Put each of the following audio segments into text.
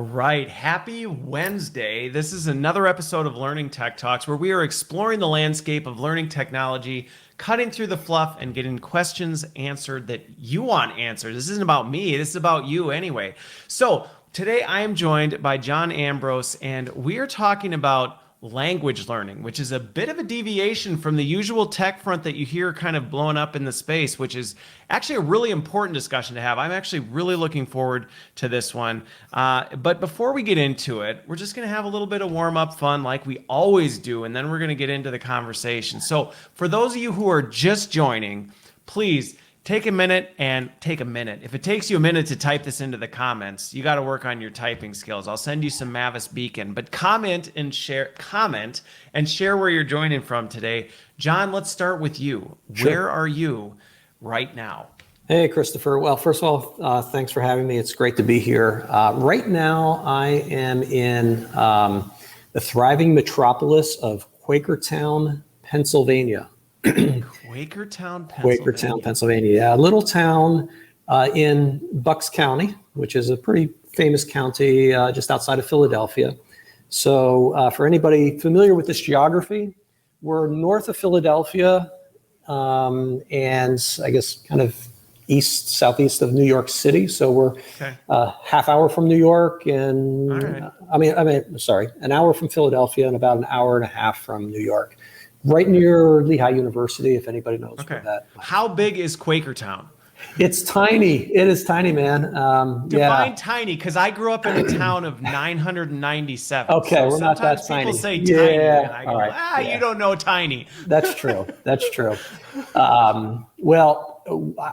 All right. Happy Wednesday. This is another episode of Learning Tech Talks where we are exploring the landscape of learning technology, cutting through the fluff and getting questions answered that you want answered. This isn't about me. This is about you anyway. So today I am joined by John Ambrose, and we are talking about language learning, which is a bit of a deviation from the usual tech front that you hear kind of blowing up in the space, which is actually a really important discussion to have. I'm actually really looking forward to this one. But before we get into it, we're just going to have a little bit of warm-up fun like we always do, and then we're going to get into the conversation. So for those of you who are just joining, please take a minute. If it takes you a minute to type this into the comments, you got to work on your typing skills. I'll send you some Mavis Beacon, but comment and share where you're joining from today. John, let's start with you. Sure. Where are you right now? Hey, Christopher. Well, first of all, thanks for having me. It's great to be here. Right now, I am in the thriving metropolis of Quakertown, Pennsylvania. Quakertown, Pennsylvania. Yeah, a little town in Bucks County, which is a pretty famous county just outside of Philadelphia. So for anybody familiar with this geography, we're north of Philadelphia and I guess kind of southeast of New York City. So we're half hour from New York and an hour from Philadelphia and about an hour and a half from New York. Right near Lehigh University, if anybody knows where that. How big is Quakertown? It's tiny. It is tiny, man. Define tiny, because I grew up in a town of 997. Okay, so we're not that tiny. People say tiny, and I go, you don't know tiny. That's true. Well,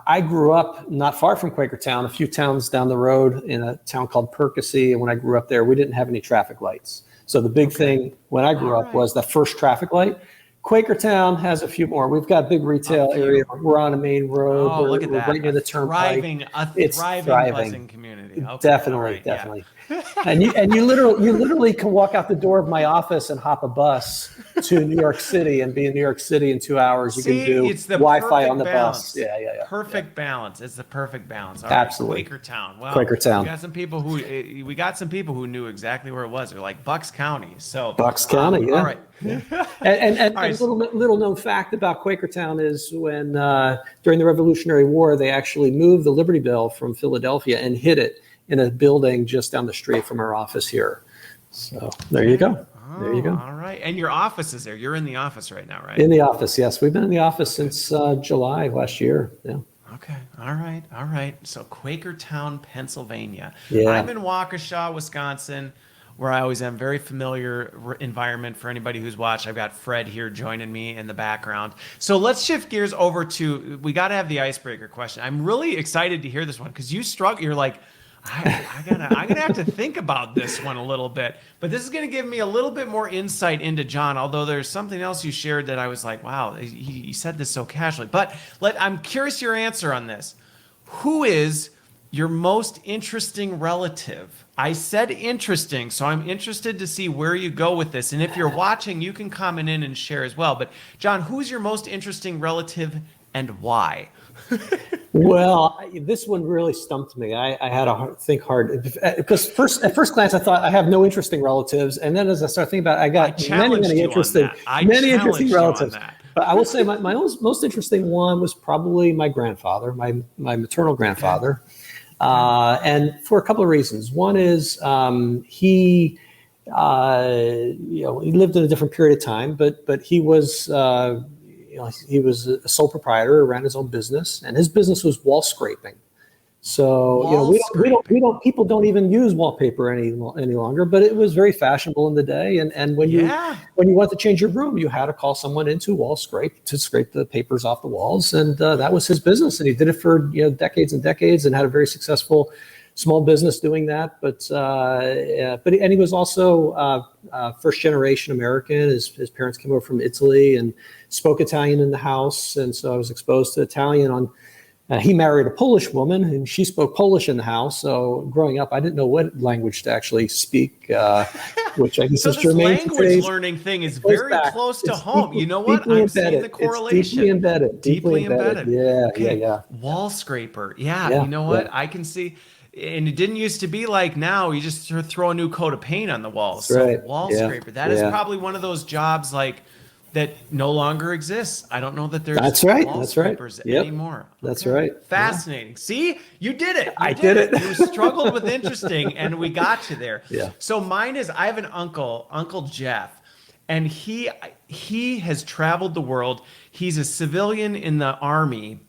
I grew up not far from Quakertown, a few towns down the road in a town called Percy. And when I grew up there, we didn't have any traffic lights. So the big thing when I grew up was the first traffic light. Quakertown has a few more. We've got big retail area. We're on a main road. Oh, look at that. We're right near the turnpike. It's thriving, buzzing community. Okay. Definitely. Yeah. And you literally can walk out the door of my office and hop a bus to New York City and be in New York City in 2 hours. You can do it's the Wi-Fi on the balance. bus. Yeah. Perfect balance. It's the perfect balance. All Absolutely. Right. Quakertown. Well, Quakertown. We got some people who knew exactly where it was. They're like Bucks County. So Bucks County. Yeah. All right. And a little known fact about Quakertown is when during the Revolutionary War they actually moved the Liberty Bell from Philadelphia and hid it in a building just down the street from our office here. So there you go. There you go. All right. And your office is there. You're in the office right now, right? In the office, yes. We've been in the office since July last year. Yeah. Okay. All right. So Quakertown, Pennsylvania. Yeah. I'm in Waukesha, Wisconsin, where I always am. Very familiar environment for anybody who's watched. I've got Fred here joining me in the background. So let's shift gears over to, we got to have the icebreaker question. I'm really excited to hear this one because you struggle. You're like, I'm gonna have to think about this one a little bit, but this is gonna give me a little bit more insight into John. Although there's something else you shared that I was like, wow, he said this so casually. But I'm curious your answer on this. Who is your most interesting relative? I said interesting, so I'm interested to see where you go with this. And if you're watching, you can comment in and share as well. But John, who's your most interesting relative and why? Well, this one really stumped me. I had to think hard because at first glance I thought I have no interesting relatives, and then as I started thinking about it, I got many interesting relatives. But I will say my most interesting one was probably my grandfather, my maternal grandfather, and for a couple of reasons. One is he lived in a different period of time, but he was. He was a sole proprietor, ran his own business, and his business was wall scraping. So people don't even use wallpaper any longer, but it was very fashionable in the day. And when you want to change your room, you had to call someone into wall scrape to scrape the papers off the walls, and that was his business. And he did it for decades and decades, and had a very successful small business doing that. But he was also first generation American. His parents came over from Italy and spoke Italian in the house, and so I was exposed to Italian. He married a Polish woman, and she spoke Polish in the house. So growing up, I didn't know what language to actually speak, which I guess is germane. So this language learning thing is very close to home. You know what? I'm seeing the correlation. It's deeply embedded. Deeply embedded. Yeah. Wall scraper. Yeah. You know what? I can see. and it didn't used to be like now. You just throw a new coat of paint on the walls. That's right. Wall Yeah. scraper. That is probably one of those jobs like that no longer exists. I don't know that there's That's right. wall That's right. scrapers Yep. anymore. That's Okay. right. Fascinating. See, you did it. I did it. You struggled with interesting, and we got you there. Yeah. So mine is, I have an uncle, Uncle Jeff, and he has traveled the world. He's a civilian in the Army.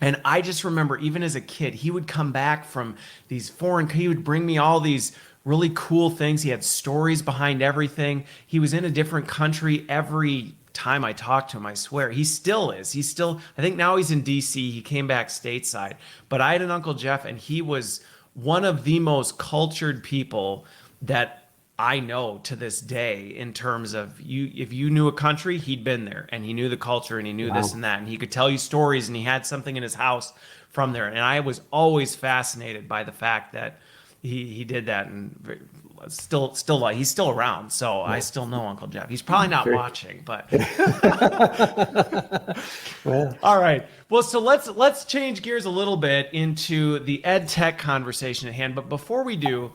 And I just remember, even as a kid, he would come back from these he would bring me all these really cool things. He had stories behind everything. He was in a different country every time I talked to him, I swear. He still is. I think now he's in DC. He came back stateside. But I had an Uncle Jeff, and he was one of the most cultured people that I know to this day, in terms of if you knew a country, he'd been there, and he knew the culture, and he knew this and that, and he could tell you stories, and he had something in his house from there. And I was always fascinated by the fact that he did that, and still like he's still around. So I still know Uncle Jeff. He's probably not watching, but Well, all right. Well, so let's change gears a little bit into the ed tech conversation at hand. But before we do,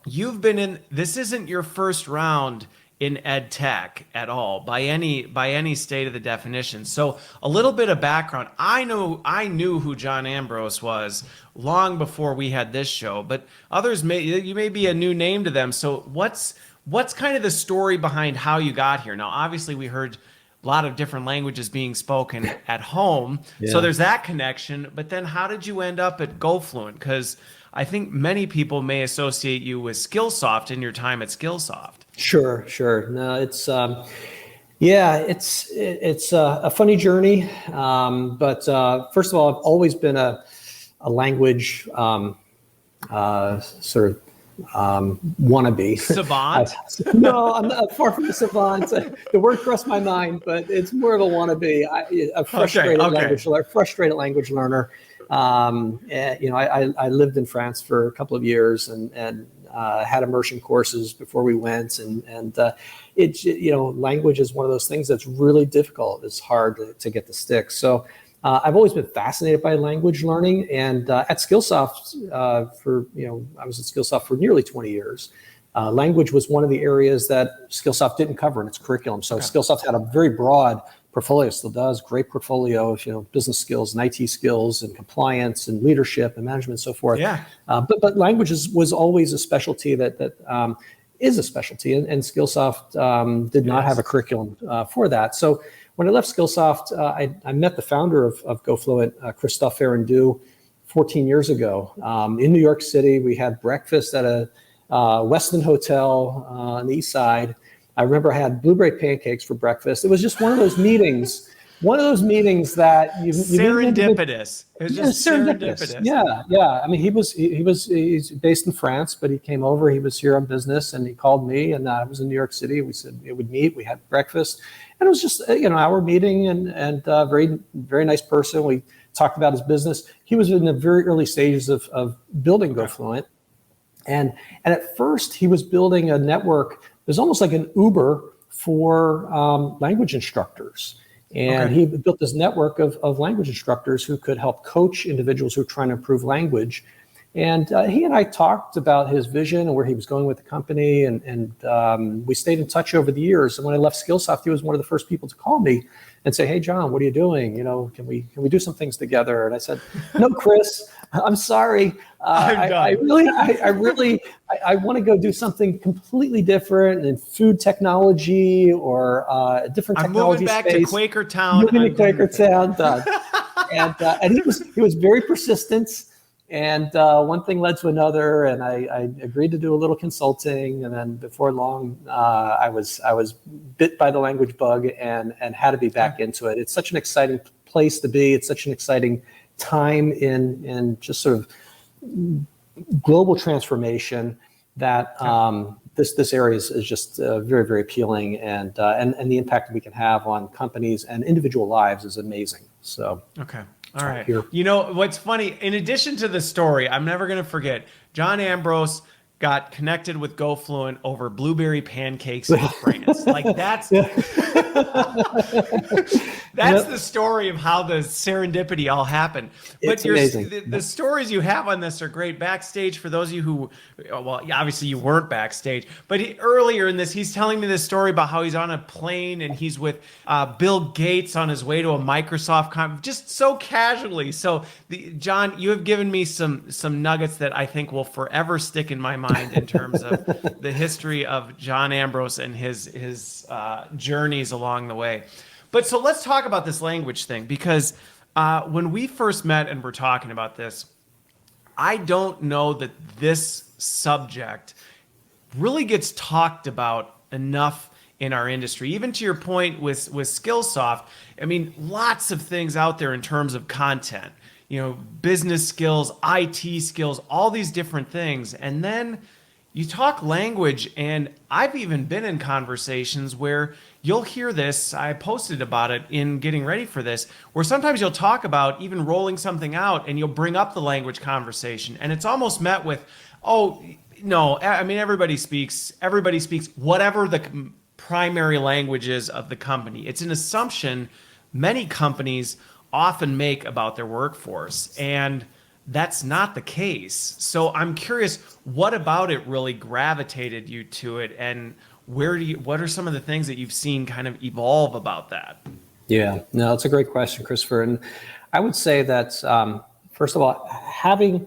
this isn't your first round in ed tech at all by any state of the definition. So a little bit of background. I knew who John Ambrose was long before we had this show, but others you may be a new name to them. So what's kind of the story behind how you got here? Now, obviously we heard a lot of different languages being spoken at home. Yeah. So there's that connection, but then how did you end up at goFluent? Because I think many people may associate you with Skillsoft in your time at Skillsoft. Sure. No, it's it's a funny journey. But first of all, I've always been a language sort of wannabe. Savant? No, I'm not far from the savant. The word crossed my mind, but it's more of a wannabe. A frustrated language learner. I lived in France for a couple of years and had immersion courses before we went, and language is one of those things that's really difficult. It's hard to get to stick. So I've always been fascinated by language learning, and at Skillsoft I was at Skillsoft for nearly 20 years. Language was one of the areas that Skillsoft didn't cover in its curriculum. So Skillsoft had a very broad portfolio, still does, great portfolio of business skills and IT skills and compliance and leadership and management and so forth. Yeah. But languages was always a specialty that is a specialty, and Skillsoft did not have a curriculum for that. So when I left Skillsoft, I met the founder of goFluent, Christophe Ferrandou, 14 years ago in New York City. We had breakfast at a Westin Hotel on the East Side. I remember I had blueberry pancakes for breakfast. It was just one of those meetings that serendipitous. It was just serendipitous. Yeah. I mean, he's based in France, but he came over. He was here on business, and he called me, and I was in New York City. We said we would meet. We had breakfast, and it was just our meeting, and very very nice person. We talked about his business. He was in the very early stages of building goFluent, and at first he was building a network. It was almost like an Uber for language instructors. And he built this network of language instructors who could help coach individuals who are trying to improve language. And he and I talked about his vision and where he was going with the company. And we stayed in touch over the years. And when I left Skillsoft, he was one of the first people to call me and say, "Hey, John, what are you doing? Can we do some things together?" And I said, "No, Chris, I'm sorry. I want to go do something completely different in food technology or a different technology space. I'm moving back to Quakertown. Moving to Quakertown." And he was very persistent. And one thing led to another, and I agreed to do a little consulting. And then before long, I was bit by the language bug and had to be back into it. It's such an exciting place to be. It's such an exciting time in just sort of global transformation that this area is just very, very appealing, and the impact we can have on companies and individual lives is amazing. So okay. All right. What's funny, in addition to the story, I'm never going to forget, John Ambrose got connected with goFluent over blueberry pancakes in France. Like that's That's the story of how the serendipity all happened. But It's amazing. The stories you have on this are great. Backstage, for those of you who, well, obviously you weren't backstage, but earlier in this, he's telling me this story about how he's on a plane and he's with Bill Gates on his way to a Microsoft conference, just so casually. So, John, you have given me some nuggets that I think will forever stick in my mind in terms of the history of John Ambrose and his journeys along the way. But so let's talk about this language thing, because when we first met and we're talking about this, I don't know that this subject really gets talked about enough in our industry. Even to your point with Skillsoft, I mean, lots of things out there in terms of content, business skills, IT skills, all these different things. And then you talk language, and I've even been in conversations where you'll hear this. I posted about it in getting ready for this, where sometimes you'll talk about even rolling something out and you'll bring up the language conversation. And it's almost met with, oh, no, I mean, everybody speaks whatever the primary language is of the company. It's an assumption many companies often make about their workforce. And that's not the case. So I'm curious, what about it really gravitated you to it, and what are some of the things that you've seen kind of evolve about that? Yeah, no, it's a great question, Christopher. And I would say that, first of all, having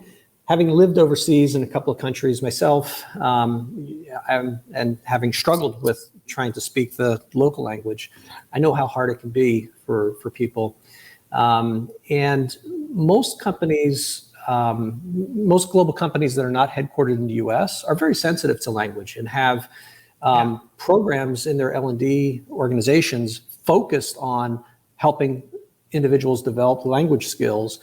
lived overseas in a couple of countries myself, and having struggled with trying to speak the local language, I know how hard it can be for people. And most companies, most global companies that are not headquartered in the U.S. are very sensitive to language and have programs in their L&D organizations focused on helping individuals develop language skills.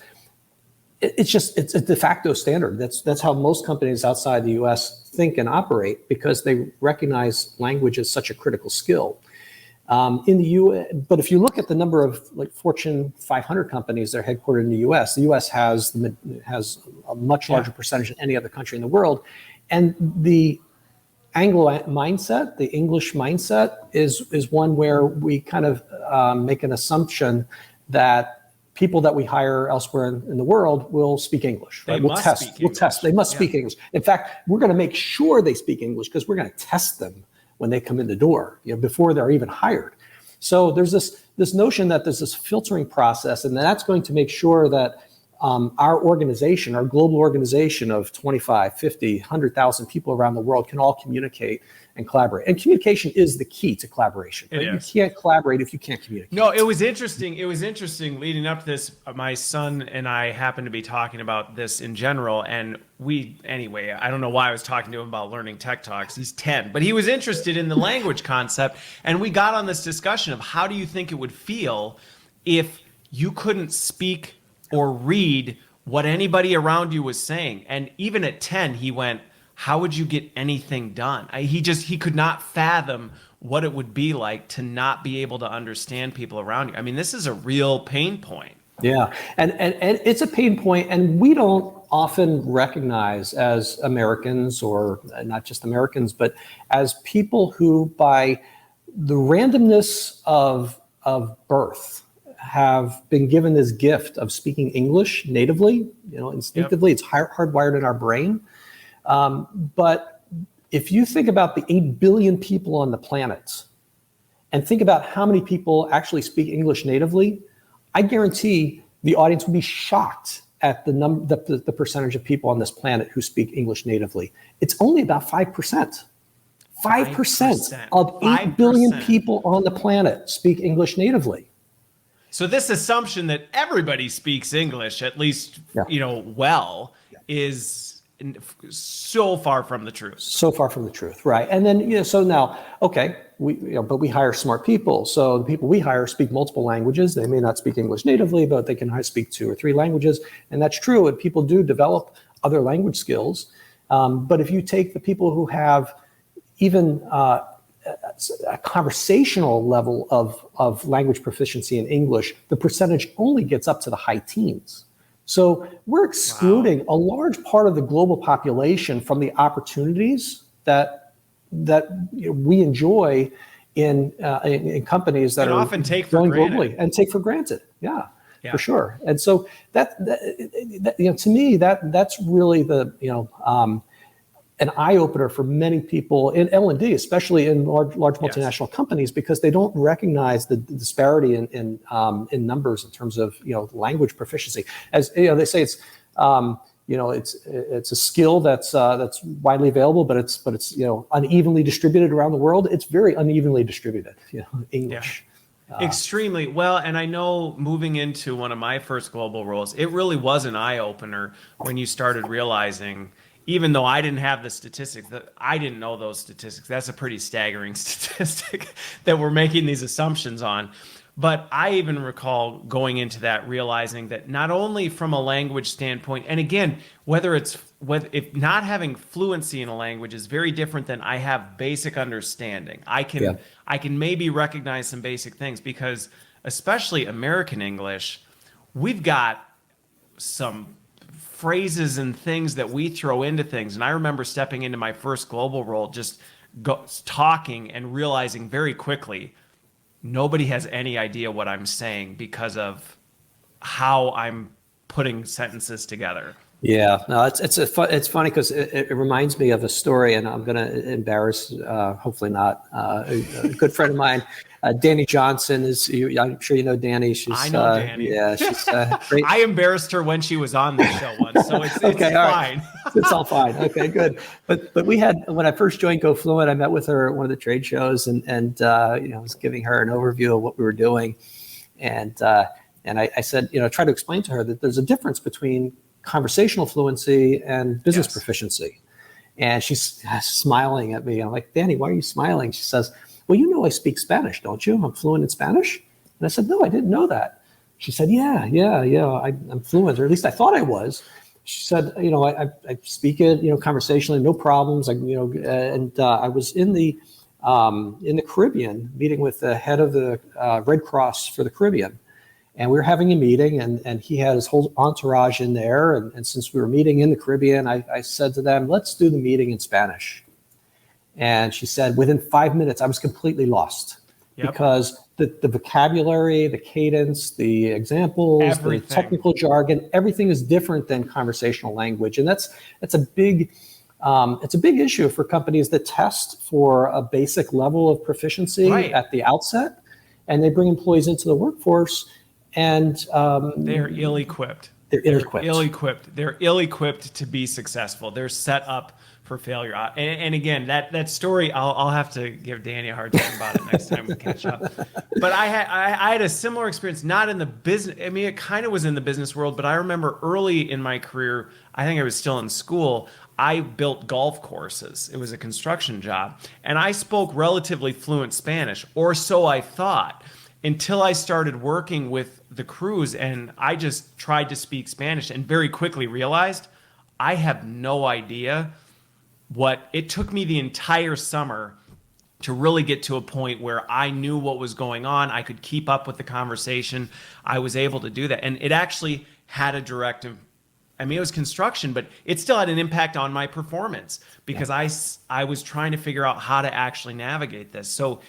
It's a de facto standard. That's how most companies outside the U.S. think and operate, because they recognize language as such a critical skill. In the U.S., but if you look at the number of Fortune 500 companies that are headquartered in the U.S. has a much larger percentage than any other country in the world, and the Anglo mindset, the English mindset, is one where we kind of make an assumption that people that we hire elsewhere in the world will speak English. Right? We'll test. They must speak English. In fact, we're going to make sure they speak English because we're going to test them when they come in the door, before they're even hired. So there's this notion that there's this filtering process, and that's going to make sure that our organization, our global organization of 25, 50, 100,000 people around the world can all communicate and collaborate. And communication is the key to collaboration. Right? You can't collaborate if you can't communicate. No, it was interesting. It was interesting leading up to this. My son and I happened to be talking about this in general. And anyway, I don't know why I was talking to him about learning tech talks. He's 10, but he was interested in the language concept. And we got on this discussion of how do you think it would feel if you couldn't speak or read what anybody around you was saying. And even at 10, he went, how would you get anything done? He could not fathom what it would be like to not be able to understand people around you. I mean, this is a real pain point. Yeah, and it's a pain point, and we don't often recognize as Americans, or not just Americans, but as people who, by the randomness of birth, have been given this gift of speaking English natively, instinctively. It's hardwired in our brain. But if you think about the 8 billion people on the planet and think about how many people actually speak English natively, I guarantee the audience would be shocked at the percentage of people on this planet who speak English natively. It's only about 5%. 5% of 8 billion people on the planet speak English natively. So this assumption that everybody speaks English, at least, is so far from the truth. So far from the truth, right? And then, so now, okay, but we hire smart people. So the people we hire speak multiple languages. They may not speak English natively, but they can speak 2 or 3 languages, and that's true. And people do develop other language skills. But if you take the people who have even a conversational level of language proficiency in English, the percentage only gets up to the high teens. So we're excluding a large part of the global population from the opportunities that we enjoy in companies that And are often take for going granted. globally and take for granted. Yeah. Yeah. For sure. And so that to me, that's really an eye opener for many people in L&D, especially in large multinational companies, because they don't recognize the disparity in numbers in terms of language proficiency. As they say, it's it's a skill that's widely available, but it's unevenly distributed around the world. It's very unevenly distributed. English. Yeah. Extremely well. And I know moving into one of my first global roles, it really was an eye opener when you started realizing, even though I didn't have the statistics, that I didn't know those statistics. That's a pretty staggering statistic that we're making these assumptions on. But I even recall going into that realizing that not only from a language standpoint, and again, if not having fluency in a language is very different than I have basic understanding. I can maybe recognize some basic things, because especially American English, we've got some phrases and things that we throw into things. And I remember stepping into my first global role, just talking and realizing very quickly, nobody has any idea what I'm saying because of how I'm putting sentences together. Yeah, no, it's funny because it reminds me of a story, and I'm going to embarrass, hopefully not, a good friend of mine, Danny Johnson. I'm sure you know Danny. I know Danny. Yeah, she's great. I embarrassed her when she was on the show once, so it's okay, fine. Right. It's all fine. Okay, good. But we had, when I first joined goFluent, I met with her at one of the trade shows, and I was giving her an overview of what we were doing, and I said, try to explain to her that there's a difference between conversational fluency and business proficiency. And she's smiling at me. I'm like, Danny, why are you smiling? She says, well, I speak Spanish, don't you? I'm fluent in Spanish. And I said, no, I didn't know that. She said, yeah, I'm fluent, or at least I thought I was. She said, I speak it, conversationally, no problems. I was in the Caribbean meeting with the head of the Red Cross for the Caribbean. And we were having a meeting, and he had his whole entourage in there. And since we were meeting in the Caribbean, I said to them, let's do the meeting in Spanish. And she said, within 5 minutes, I was completely lost. Yep. Because the vocabulary, the cadence, the examples, the technical jargon, everything is different than conversational language. And that's a big issue for companies that test for a basic level of proficiency at the outset. And they bring employees into the workforce, and they're ill-equipped. They're ill-equipped. They're ill-equipped to be successful. They're set up for failure. And again, that story, I'll have to give Danny a hard time about it next time we catch up. But I had a similar experience, not in the business. I mean, it kind of was in the business world, but I remember early in my career, I think I was still in school, I built golf courses. It was a construction job. And I spoke relatively fluent Spanish, or so I thought, until I started working with the crews, and I just tried to speak Spanish and very quickly realized I have no idea what it took me the entire summer to really get to a point where I knew what was going on. I could keep up with the conversation. I was able to do that. And it actually had a direct, I mean, it was construction, but it still had an impact on my performance, because I was trying to figure out how to actually navigate this. So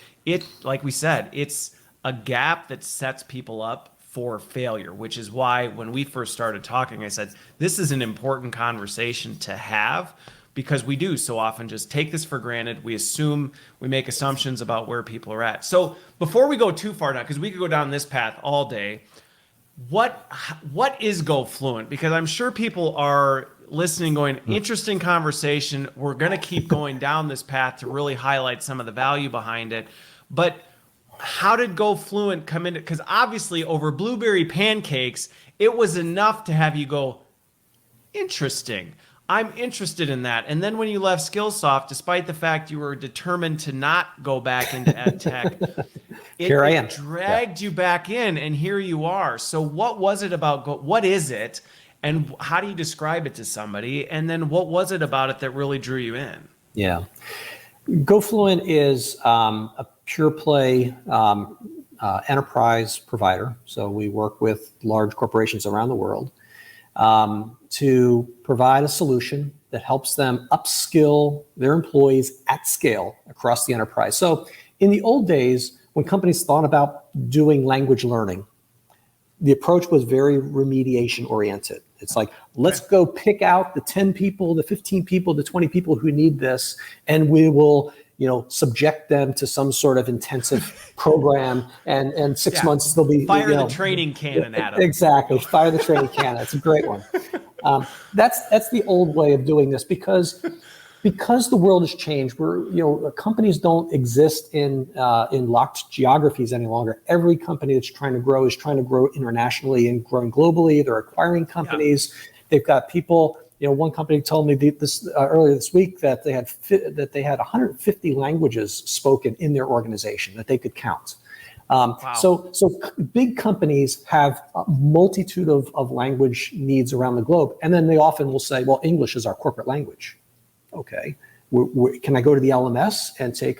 like we said, it's a gap that sets people up for failure, which is why when we first started talking, I said, this is an important conversation to have, because we do so often just take this for granted. We assume, we make assumptions about where people are at. So before we go too far now, because we could go down this path all day, what is goFluent? Because I'm sure people are listening going, interesting conversation. We're going to keep going down this path to really highlight some of the value behind it. But how did goFluent come into, because obviously over blueberry pancakes, it was enough to have you go, interesting. I'm interested in that. And then when you left Skillsoft, despite the fact you were determined to not go back into ed tech, it dragged you back in, and here you are. So what was it about what is it, and how do you describe it to somebody? And then what was it about it that really drew you in? Yeah. goFluent is a pure play enterprise provider. So we work with large corporations around the world to provide a solution that helps them upskill their employees at scale across the enterprise. So In the old days, when companies thought about doing language learning, the approach was very remediation oriented. It's like, let's go pick out the 10 people, the 15 people, the 20 people who need this, and we will, subject them to some sort of intensive program, and 6 months they'll be fire the training cannon at them. Exactly, fire the training cannon. That's a great one. That's the old way of doing this because the world has changed. Companies don't exist in locked geographies any longer. Every company that's trying to grow is trying to grow internationally and growing globally. They're acquiring companies. Yeah. They've got people. One company told me this earlier this week that they had 150 languages spoken in their organization that they could count. Wow. So big companies have a multitude of language needs around the globe, and then they often will say, "Well, English is our corporate language." Okay, can I go to the LMS and take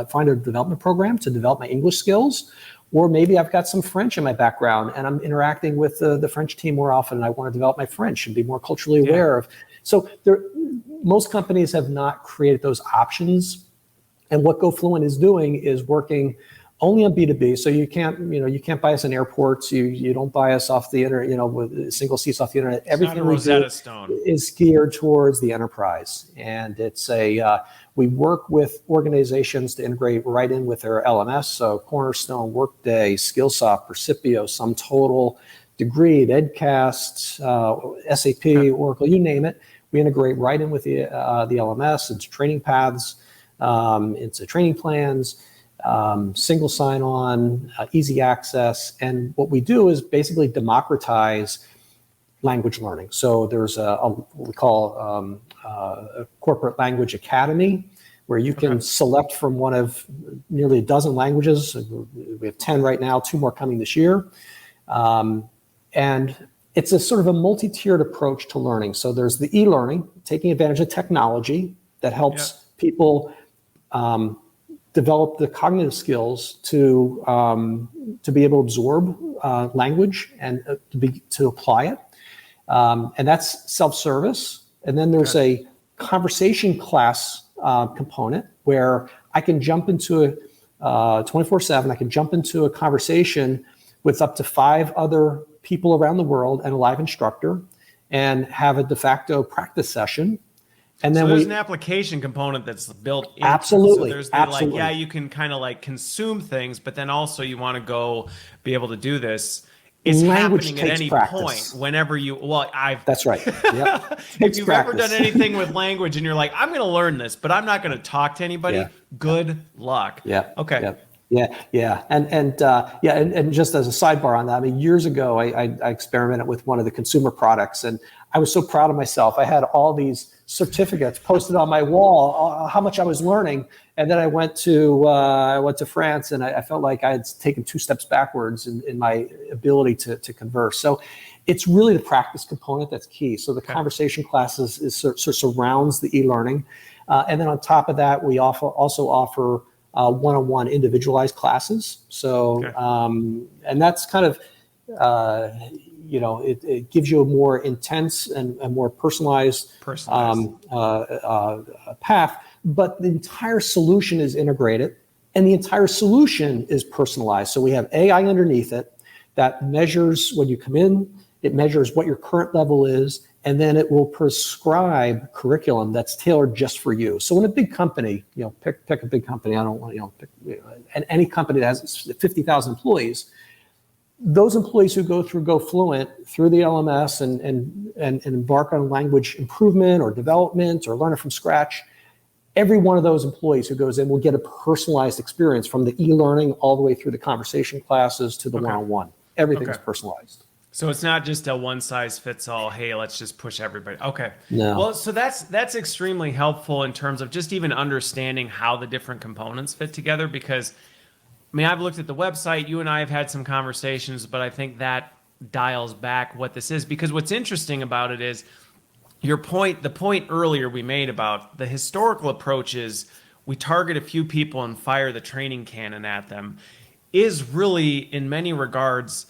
find a development program to develop my English skills? Or maybe I've got some French in my background and I'm interacting with the French team more often and I want to develop my French and be more culturally aware of. So most companies have not created those options. And what goFluent is doing is working only on B2B. So you can't buy us in airports. You don't buy us off the internet, with single seats off the internet. Everything we do is geared towards the enterprise. And it's we work with organizations to integrate right in with their LMS. So Cornerstone, Workday, Skillsoft, Percipio, SumTotal, Degreed, Edcast, SAP, Oracle, you name it. We integrate right in with the LMS, into training paths, into training plans, single sign-on, easy access. And what we do is basically democratize language learning. So there's what we call a corporate language academy, where you can select from one of nearly a dozen languages. We have 10 right now, 2 more coming this year. And it's a sort of a multi-tiered approach to learning. So there's the e-learning, taking advantage of technology that helps people develop the cognitive skills to be able to absorb language and to apply it. And that's self-service. And then there's a conversation class component where I can jump into a 24/7. I can jump into a conversation with up to 5 other people around the world and a live instructor, and have a de facto practice session. And then there's an application component that's built in. Absolutely. So there's you can kind of consume things, but then also you want to go be able to do this. It's happening at any point, whenever you. That's right. Yep. If you've ever done anything with language and you're like, I'm going to learn this, but I'm not going to talk to anybody. Good luck. Yeah. Okay. Yep. Yeah. And just as a sidebar on that, I mean, years ago, I experimented with one of the consumer products, and I was so proud of myself. I had all these certificates posted on my wall, how much I was learning. And then I went to France, and I felt like I had taken 2 steps backwards in my ability to converse. So it's really the practice component that's key. So the conversation classes sort of surrounds the e-learning. And then on top of that, we also offer one-on-one individualized classes. So, and that's kind of, it gives you a more intense and a more personalized path, but the entire solution is integrated and the entire solution is personalized. So we have AI underneath it that measures when you come in, it measures what your current level is, and then it will prescribe curriculum that's tailored just for you. So in a big company, pick a big company. I don't want pick any company that has 50,000 employees. Those employees who go through goFluent through the LMS and embark on language improvement or development or learn it from scratch, every one of those employees who goes in will get a personalized experience from the e-learning all the way through the conversation classes to the one-on-one. Everything is personalized. So it's not just a one size fits all. Hey, let's just push everybody. Okay. No. Well, so that's extremely helpful in terms of just even understanding how the different components fit together. Because I mean, I've looked at the website. You and I have had some conversations, but I think that dials back what this is. Because what's interesting about it is the point earlier we made about the historical approach is we target a few people and fire the training cannon at them is really, in many regards,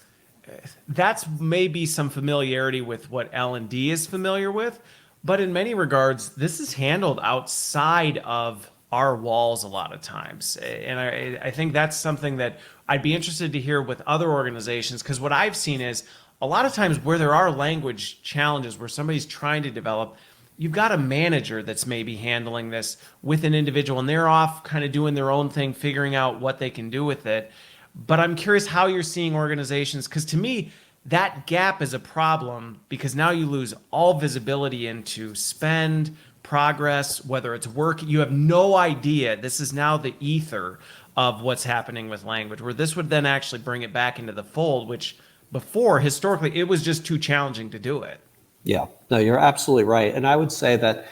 that's maybe some familiarity with what L&D is familiar with, but in many regards, this is handled outside of our walls a lot of times. And I think that's something that I'd be interested to hear with other organizations, because what I've seen is a lot of times where there are language challenges, where somebody's trying to develop, you've got a manager that's maybe handling this with an individual, and they're off kind of doing their own thing, figuring out what they can do with it. But I'm curious how you're seeing organizations, because to me, that gap is a problem, because now you lose all visibility into spend, progress, whether it's work. You have no idea. This is now the ether of what's happening with language, where this would then actually bring it back into the fold, which before, historically, it was just too challenging to do it. Yeah, no, you're absolutely right. And I would say that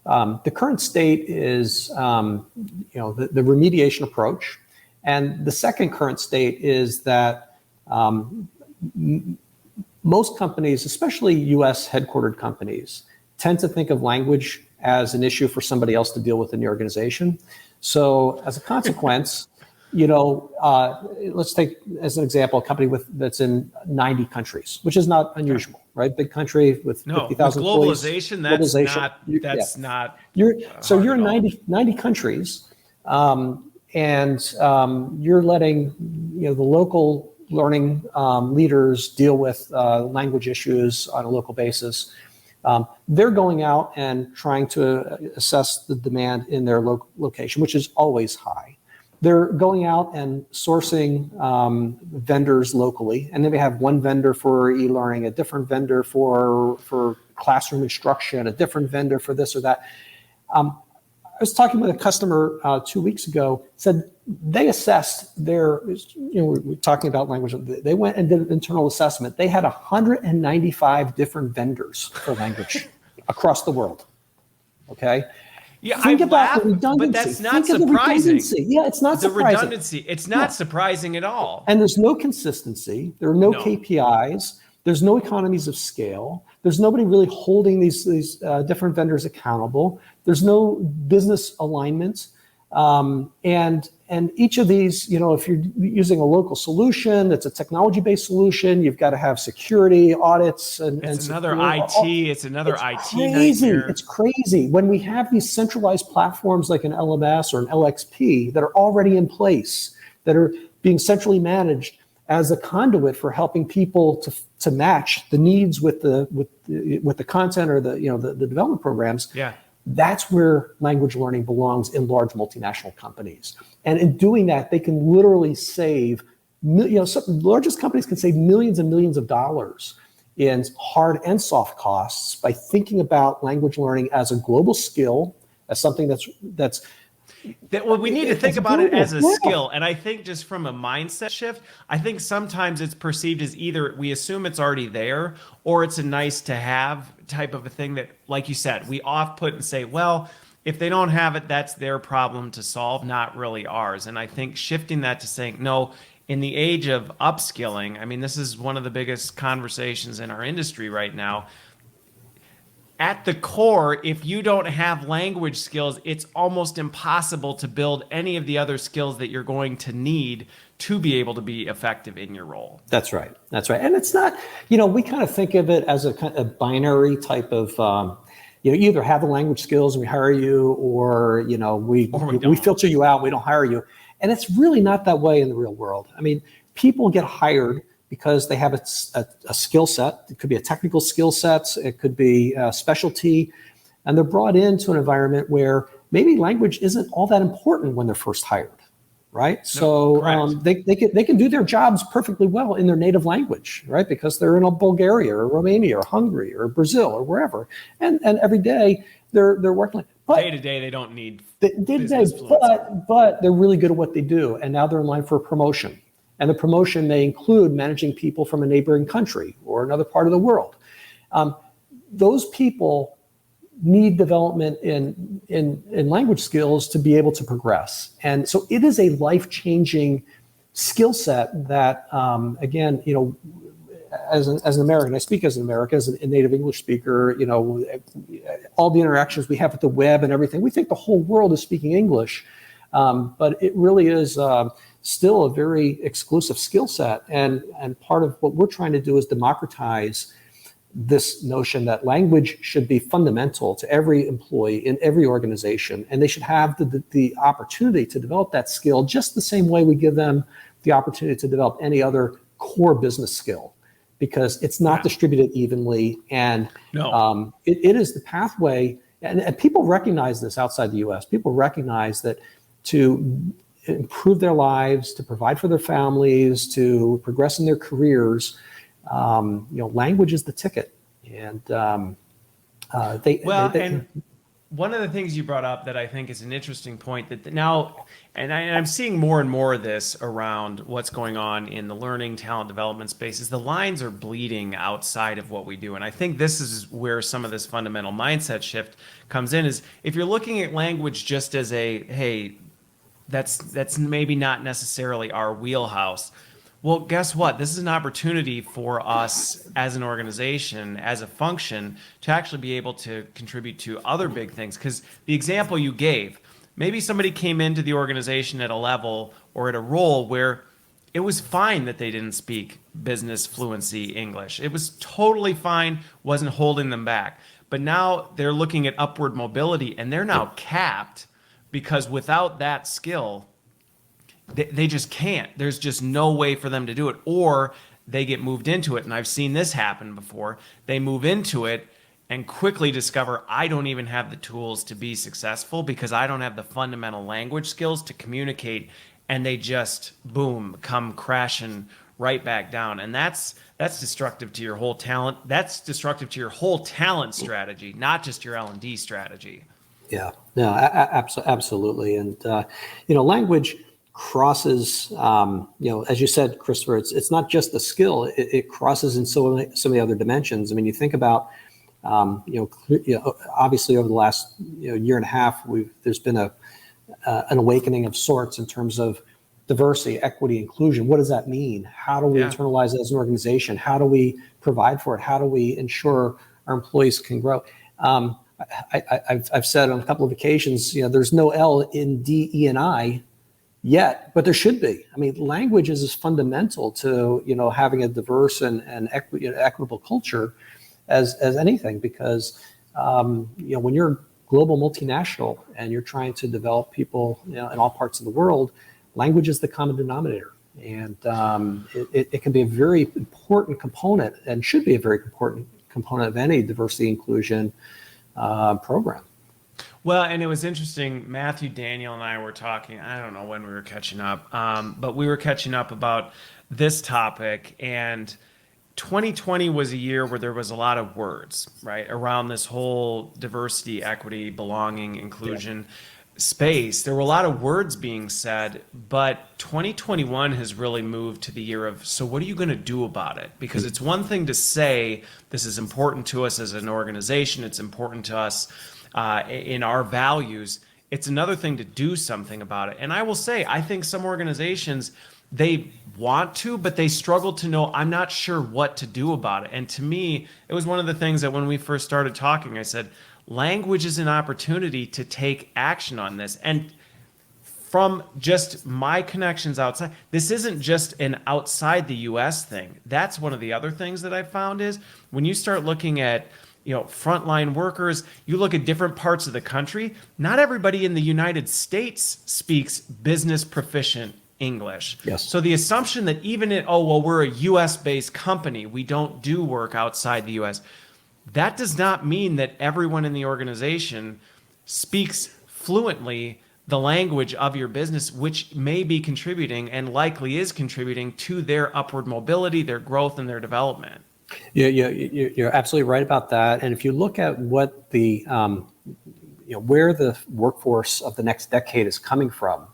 the current state is, the remediation approach. And the second current state is that most companies, especially US headquartered companies, tend to think of language as an issue for somebody else to deal with in the organization. So as a consequence, let's take as an example a company that's in 90 countries, which is not unusual, right? Big country with 50,000 employees. Globalization, that's not. You're in 90 countries, and you're letting the local learning leaders deal with language issues on a local basis. They're going out and trying to assess the demand in their location, which is always high. They're going out and sourcing vendors locally, and then we have one vendor for e-learning, a different vendor for classroom instruction, a different vendor for this or that. I was talking with a customer 2 weeks ago, said they assessed their, we're talking about language, they went and did an internal assessment. They had 195 different vendors for language across the world, okay? Yeah, Think about the redundancy. But that's not surprising. Yeah, it's not surprising. The redundancy, it's not surprising at all. And there's no consistency. There are no KPIs. There's no economies of scale. There's nobody really holding these different vendors accountable. There's no business alignment. And each of these, if you're using a local solution, it's a technology-based solution, you've got to have security audits it's another IT crazy. nightmare. It's crazy. When we have these centralized platforms like an LMS or an LXP that are already in place, that are being centrally managed as a conduit for helping people to match the needs with the content or the development programs. Yeah. That's where language learning belongs in large multinational companies. And in doing that, they can literally save, some largest companies can save millions and millions of dollars in hard and soft costs by thinking about language learning as a global skill, as something that's we need to think about it as a skill. And I think just from a mindset shift, I think sometimes it's perceived as either we assume it's already there, or it's a nice to have type of a thing that, like you said, we off put and say, well, if they don't have it, that's their problem to solve, not really ours. And I think shifting that to saying, no, in the age of upskilling, I mean, this is one of the biggest conversations in our industry right now. At the core, if you don't have language skills, it's almost impossible to build any of the other skills that you're going to need to be able to be effective in your role. That's right. And it's not, we kind of think of it as a binary type of, you either have the language skills and we hire you, or, we filter you out, we don't hire you. And it's really not that way in the real world. I mean, people get hired because they have a skill set. It could be a technical skill set. It could be a specialty. And they're brought into an environment where maybe language isn't all that important when they're first hired, right? They can do their jobs perfectly well in their native language, right? Because they're in Bulgaria or Romania or Hungary or Brazil or wherever. And every day they're working. But day to day, they don't need day-to-day, but they're really good at what they do. And now they're in line for a promotion. And the promotion may include managing people from a neighboring country or another part of the world. Those people need development in language skills to be able to progress. And so it is a life-changing skill set that, again, as an American, I speak as an American, as a native English speaker, all the interactions we have with the web and everything, we think the whole world is speaking English. But it really is still a very exclusive skill set. And part of what we're trying to do is democratize this notion that language should be fundamental to every employee in every organization, and they should have the opportunity to develop that skill just the same way we give them the opportunity to develop any other core business skill, because it's not distributed evenly, and it is the pathway, and people recognize this outside the US. People recognize that to improve their lives, to provide for their families, to progress in their careers, language is the ticket. And and one of the things you brought up that I think is an interesting point that now, and I'm seeing more and more of this around what's going on in the learning talent development space, is the lines are bleeding outside of what we do. And I think this is where some of this fundamental mindset shift comes in, is if you're looking at language just as hey, that's maybe not necessarily our wheelhouse. Well, guess what? This is an opportunity for us as an organization, as a function, to actually be able to contribute to other big things. Because the example you gave, maybe somebody came into the organization at a level or at a role where it was fine that they didn't speak business fluency English. It was totally fine, wasn't holding them back. But now they're looking at upward mobility, and they're now capped, because without that skill, they just can't. There's just no way for them to do it. Or they get moved into it. And I've seen this happen before. They move into it and quickly discover, I don't even have the tools to be successful because I don't have the fundamental language skills to communicate. And they just, boom, come crashing right back down. And that's destructive to your whole talent. That's destructive to your whole talent strategy, not just your L&D strategy. Yeah, no, absolutely. And, language crosses, as you said, Christopher, it's not just the skill, it crosses in so many other dimensions. I mean, you think about, obviously over the last year and a half, there's been an awakening of sorts in terms of diversity, equity, inclusion. What does that mean? How do we internalize it as an organization? How do we provide for it? How do we ensure our employees can grow? I've said on a couple of occasions, there's no L in D, E, and I yet, but there should be. I mean, language is as fundamental to having a diverse and equitable culture as anything, because when you're global multinational and you're trying to develop people in all parts of the world, language is the common denominator, and it can be a very important component, and should be a very important component of any diversity inclusion program. Well, and it was interesting. Matthew, Daniel, and I were talking. I don't know when we were catching up, but we were catching up about this topic. And 2020 was a year where there was a lot of words, right, around this whole diversity, equity, belonging, inclusion space. There were a lot of words being said, but 2021 has really moved to the year of, so what are you going to do about it? Because it's one thing to say, this is important to us as an organization, it's important to us in our values. It's another thing to do something about it. And I will say, I think some organizations, they want to, but they struggle to know, I'm not sure what to do about it. And to me, it was one of the things that when we first started talking, I said, language is an opportunity to take action on this. And from just my connections outside, this isn't just an outside the US thing. That's one of the other things that I found is when you start looking at frontline workers, you look at different parts of the country, not everybody in the United States speaks business proficient English. Yes. So the assumption that even we're a US based company, we don't do work outside the US, that does not mean that everyone in the organization speaks fluently the language of your business, which may be contributing and likely is contributing to their upward mobility, their growth, and their development. Yeah, you're absolutely right about that. And if you look at what the, where the workforce of the next decade is coming from,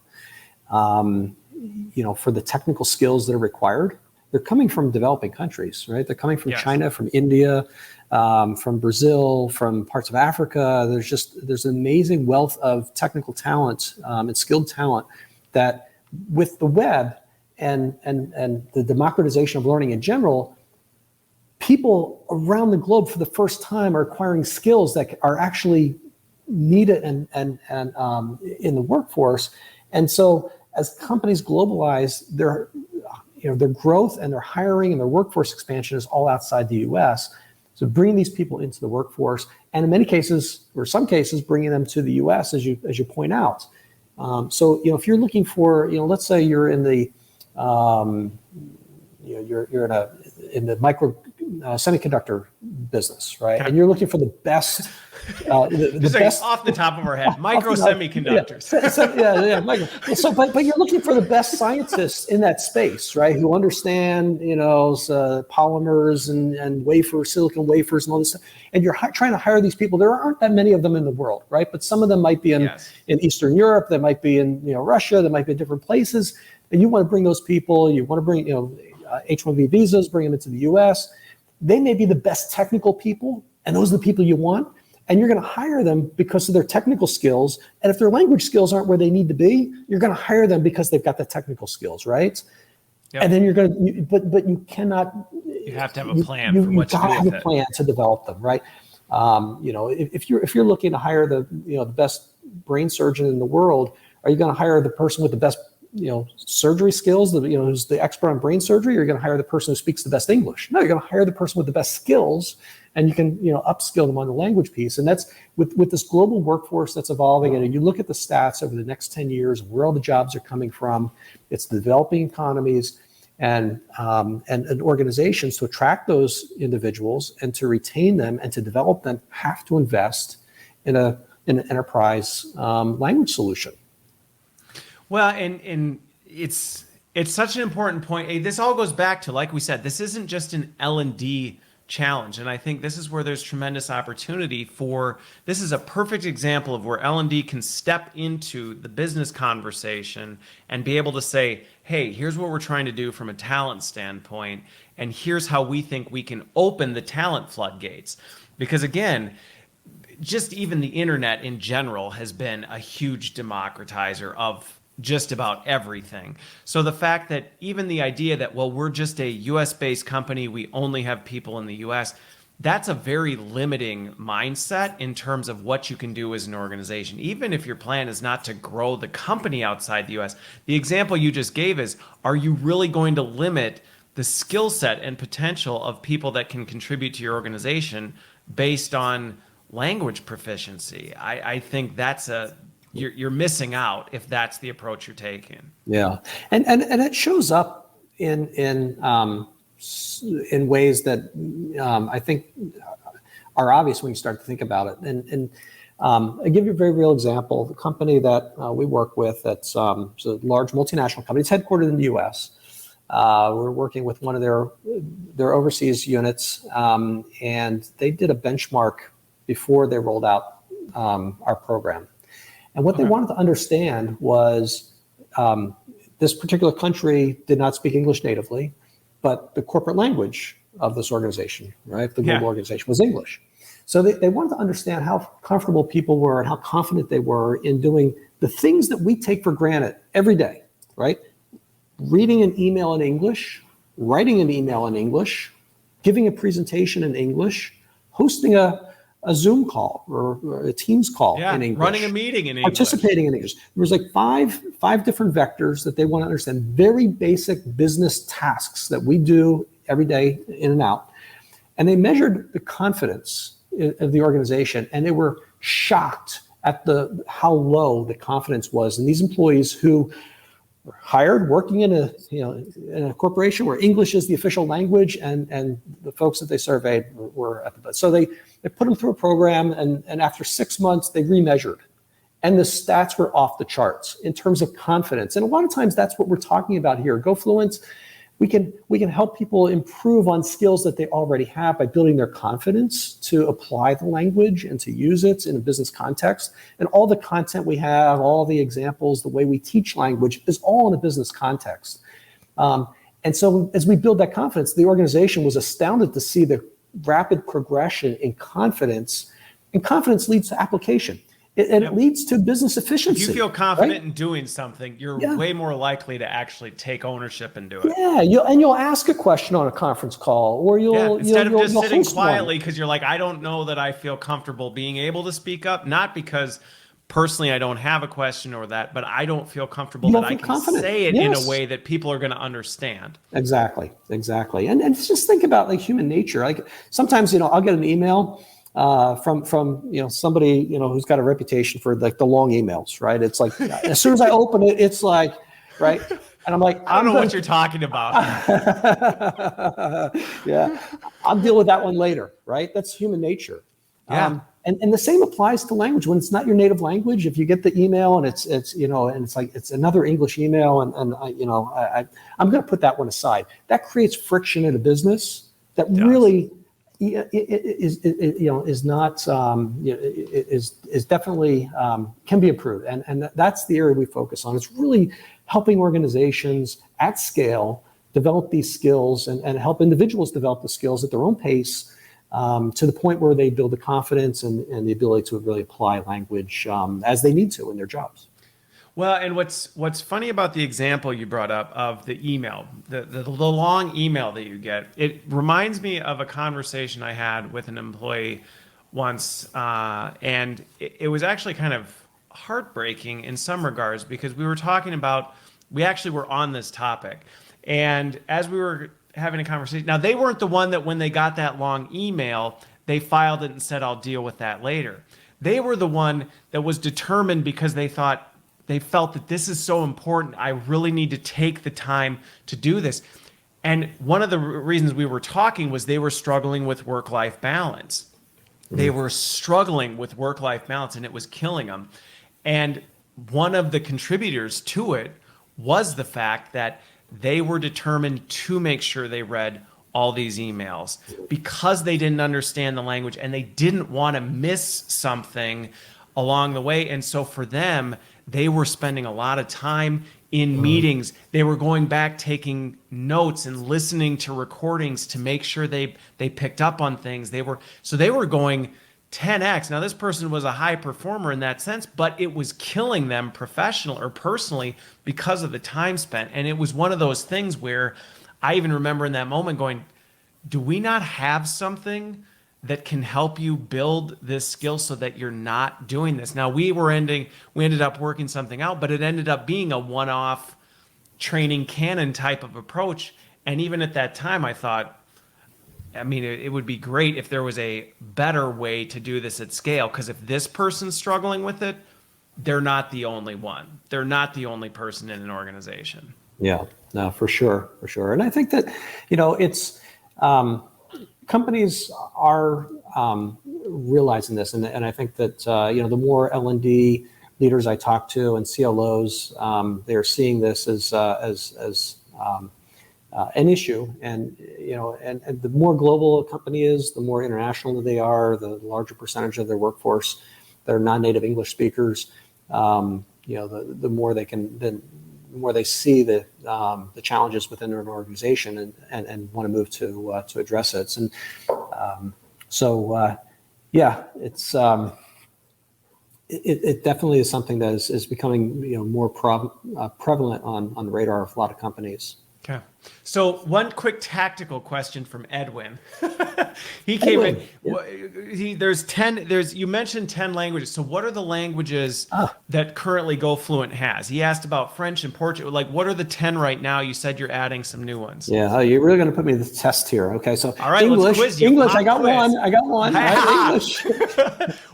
for the technical skills that are required, they're coming from developing countries, right? They're coming from China, from India, from Brazil, from parts of Africa. There's an amazing wealth of technical talent and skilled talent that, with the web and the democratization of learning in general, people around the globe for the first time are acquiring skills that are actually needed and in the workforce. And so as companies globalize, their growth and their hiring and their workforce expansion is all outside the US. So bringing these people into the workforce, and in many cases, or some cases, bringing them to the U.S. as you point out. So if you're looking for, let's say you're in the you're in the micro semiconductor business, right? And you're looking for the best, the best off the top of our head, micro semiconductors. Micro. So, but you're looking for the best scientists in that space, right? Who understand, polymers and silicon wafers and all this stuff. And you're trying to hire these people. There aren't that many of them in the world, right? But some of them might be in Eastern Europe. They might be in Russia. They might be in different places. And you want to bring those people. You want to bring H-1B visas, bring them into the U.S. They may be the best technical people, and those are the people you want. And you're going to hire them because of their technical skills. And if their language skills aren't where they need to be, you're going to hire them because they've got the technical skills, right? Yep. And then you're going to, but you cannot. You have to have a plan for what to do with it. You got to have a plan to develop them, right? If you're looking to hire the best brain surgeon in the world, are you going to hire the person with the best surgery skills, who's the expert on brain surgery? You're going to hire the person who speaks the best English. No, you're going to hire the person with the best skills, and you can, upskill them on the language piece. And that's with this global workforce that's evolving. And you look at the stats over the next 10 years, where all the jobs are coming from. It's the developing economies and organizations to attract those individuals and to retain them and to develop them have to invest in an enterprise language solution. Well, and it's such an important point. This all goes back to, like we said, this isn't just an L&D challenge. And I think this is where there's tremendous opportunity for, this is a perfect example of where L&D can step into the business conversation and be able to say, hey, here's what we're trying to do from a talent standpoint. And here's how we think we can open the talent floodgates. Because again, just even the internet in general has been a huge democratizer of just about everything. So the fact that even the idea that, well, we're just a US-based company, we only have people in the US, that's a very limiting mindset in terms of what you can do as an organization. Even if your plan is not to grow the company outside the US, the example you just gave is, are you really going to limit the skill set and potential of people that can contribute to your organization based on language proficiency? I think that's you're missing out if that's the approach you're taking. Yeah, and it shows up in ways that I think are obvious when you start to think about it. And I'll give you a very real example. The company that we work with, that's a large multinational company. It's headquartered in the U.S. We're working with one of their overseas units, and they did a benchmark before they rolled out our program. And what they wanted to understand was this particular country did not speak English natively, but the corporate language of this organization, right, the global organization, was English. So they wanted to understand how comfortable people were and how confident they were in doing the things that we take for granted every day, right? Reading an email in English, writing an email in English, giving a presentation in English, hosting a Zoom call or a Teams call in English. Running a meeting in English. Participating in English. There was like five different vectors that they want to understand. Very basic business tasks that we do every day in and out. And they measured the confidence of the organization, and they were shocked at how low the confidence was in these employees who were hired, working in a corporation where English is the official language, and the folks that they surveyed were at the best. So they put them through a program, and after 6 months they remeasured, and the stats were off the charts in terms of confidence. And a lot of times that's what we're talking about here. goFluent, we can help people improve on skills that they already have by building their confidence to apply the language and to use it in a business context. And all the content we have, all the examples, the way we teach language is all in a business context. And so as we build that confidence, the organization was astounded to see the rapid progression in confidence, and confidence leads to application. It leads to business efficiency. If you feel confident in doing something, you're way more likely to actually take ownership and do it. Yeah, you'll ask a question on a conference call, or instead of just sitting quietly because you're like, I don't know that I feel comfortable being able to speak up, not because personally, I don't have a question or that, but I don't feel comfortable You that don't I feel can confident. say it in a Yes. way that people are going to understand. Exactly. And just think about like human nature. Like sometimes, I'll get an email from somebody, who's got a reputation for like the long emails, right? It's like as soon as I open it, it's like, right. And I'm like, I don't know what you're talking about. Yeah, I'll deal with that one later, right? That's human nature. Yeah. And the same applies to language. When it's not your native language, if you get the email and it's and it's like it's another English email, I'm going to put that one aside. That creates friction in a business that really is not is definitely can be improved, and that's the area we focus on. It's really helping organizations at scale develop these skills and help individuals develop the skills at their own pace, to the point where they build the confidence and the ability to really apply language as they need to in their jobs. Well, and what's funny about the example you brought up of the email, the long email that you get, it reminds me of a conversation I had with an employee once, and it was actually kind of heartbreaking in some regards because we actually were on this topic, and as we were having a conversation, now they weren't the one that when they got that long email, they filed it and said, I'll deal with that later. They were the one that was determined because they felt that this is so important. I really need to take the time to do this. And one of the reasons we were talking was they were struggling with work-life balance. They were struggling with work-life balance and it was killing them. And one of the contributors to it was the fact that they were determined to make sure they read all these emails because they didn't understand the language and they didn't want to miss something along the way. And so for them, they were spending a lot of time in meetings. They were going back, taking notes and listening to recordings to make sure they picked up on things. They were going 10x. Now, this person was a high performer in that sense, but it was killing them professional or personally because of the time spent. And it was one of those things where I even remember in that moment going, do we not have something that can help you build this skill so that you're not doing this? Now we ended up working something out, but it ended up being a one-off training canon type of approach. And even at that time, I thought, it would be great if there was a better way to do this at scale. Because if this person's struggling with it, they're not the only one. They're not the only person in an organization. Yeah, no, for sure. And I think that, it's, companies are realizing this, and I think that the more L&D leaders I talk to and CLOs, they're seeing this as an issue, and and the more global a company is, the more international they are, the larger percentage of their workforce that are non-native English speakers. The more they can then. The more they see the challenges within an organization and want to move to address it. And it's it definitely is something that is becoming more prevalent on the radar of a lot of companies. Okay. So one quick tactical question from Edwin. He came in. Yeah. You mentioned 10 languages. So what are the languages that currently goFluent has? He asked about French and Portuguese. Like, what are the 10 right now? You said you're adding some new ones. Yeah. You're really going to put me to the test here. Okay. So all right, English, let's quiz you. English. I got one. Right? English.